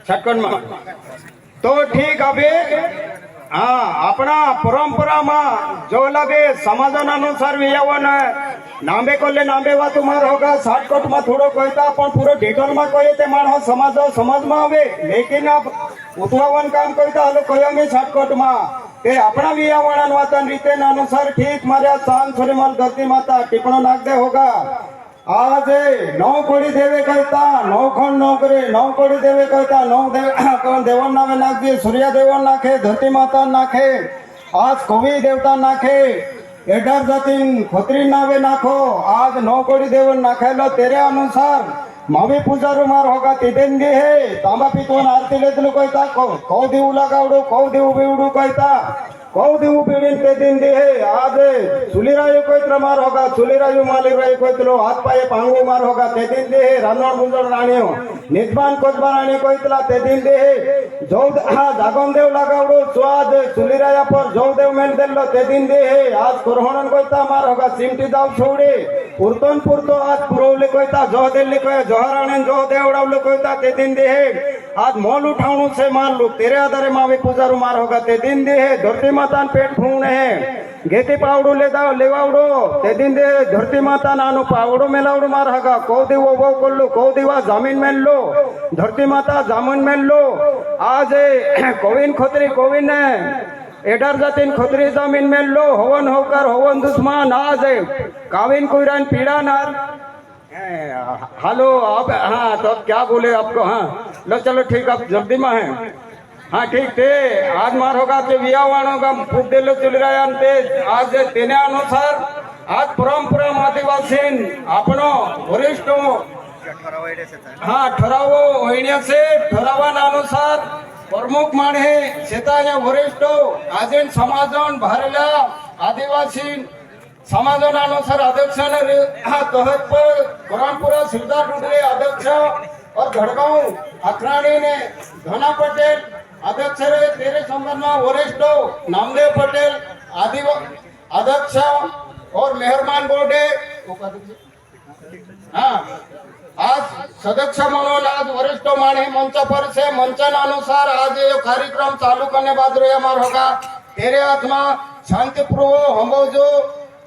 छटकन में तो ठीक अभी हाँ अपना परंपरा में जो लगे समाधानुसार वियावन नांबे कोले नांबे वा तुम्हार होगा शॉर्टकट में थोड़ो कहता पण पूरा डिटेल में कहे ते मानो समझ में आवे लेकिन अब उतवावन काम कहता हलो कहो में शॉर्टकट में के अपना वियावन वातन रीते अनुसार ठीक मारे शान सोरेमल धरती माता टिप्पणो नाख दे होगा आज नौ कोड़ी देवे कहता नौ खंड नौ करे नौ कोड़ी देवे कहता नौ देवन नामे नाख दिए सूर्य देवन नाखे धरती माता नाखे आज कवि देवता नाखे एडर जातीन खोत्री नावे नाखो आज नौ कोड़ी देवन नाखेलो तेरे अनुसार मावी पूजा रुमार होगा तिदेन दी है तांबा पीतवन आरती लेतलू कहता कौ देऊ लगावडू कौ देऊ बेवडू कहता कौ देऊ बेड़ीन ते दिन दी है आज सुलीरायु कोइत्र मार होगा सुलीरायु मालिरायु कोइतलो हाथ पाए पांगू मार होगा ते दिन दी है रानोड़ मुंजोड़ राणियो निजबान कोजबा राणी कोइतला ते दिन दी है जो जागन देव लगावडू स्वाद सुलीराया पर जो देव मेल देलो ते दिन दी है आज कुरहोणन कोइता मार होगा सिमटी दाव छोड़े पुरतोन पुरतो आज पुरवले कोइता जो दिल्ली कोय जोहराणन जो देवडावले कोइता ते दिन दी है आज मोल उठावणू से मार लू तेरे आधारे मावी पूजारू मार होगा ते दिन दी है धरती माता पेट फूण है गेती पावड़ू लेवावड़ो ते दिन दे धरती माता नानु पावड़ो मेलावड़ो मार हगा कौ दिवो वो कोल्लू कौ दिवा जमीन मेल लो धरती माता जमीन मेल लो आज कोविन खोतरी कोविन एडर जातीन खोतरी जमीन मेल लो हवन होकर हवन दुश्मन आज काविन कुरान पीड़ा नार हेलो आप हाँ तो अब क्या बोले आपको हाँ लो चलो ठीक आप जल्दी में है हाँ ठीक थे आज मार होगा ते वियावाणो का पुद्देलो चुलरायान ते आज तेने अनुसार आज परंपरा आदिवासीन आपनो वरिष्ठो हाँ ठरावो होण्या से ठरावान अनुसार प्रमुख माणे शेताया वरिष्ठो आजेन समाजन भरला आदिवासी समाजन अनुसार अध्यक्ष तहत पर कोरानपुरा सिरदार डुडरे अध्यक्ष और घड़गांव अखराणी ने घना पटेल अध्यक्ष तेरे संबंध में वरिष्ठ नामदेव पटेल आदि अध्यक्ष और मेहरबान बोर्डे हाँ आज सदस्य म्हणून आज वरिष्ठ माणी मंच पर से मंचन अनुसार आज ये कार्यक्रम चालू करने बाद हमार होगा तेरे हाथ में शांतिपूर्व हमोजो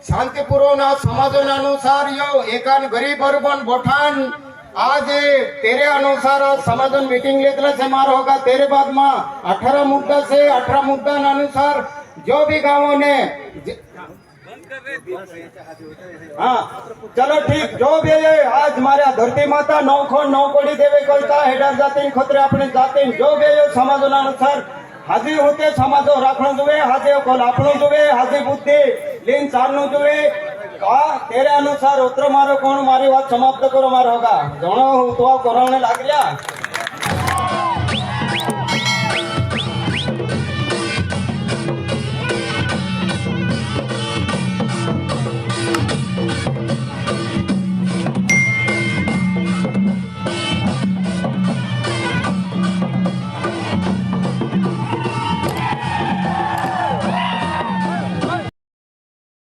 शांतिपूर्व ना समाजन अनुसार यो एकान गरीब अर्बन बोठान आज तेरे अनुसार समाधान मीटिंग लेतला से मार होगा तेरे बाद में 18 मुद्दा से 18 मुद्दा अनुसार जो भी गांवों ने हाँ चलो ठीक जो भी है आज हमारे धरती माता नौ खंड नौ कोड़ी देवे कहता हेडर जाती खोतरे अपने जाती जो भी है समाधान अनुसार हाजी होते समाजो राखणो जुए हाजे कोल आपणो जुए हाजी बुद्धि लीन चालनो जुए तेरे अनुसार उतर मारो कौन मारी बात समाप्त करो मार होगा जनो तो कराने लाग गया।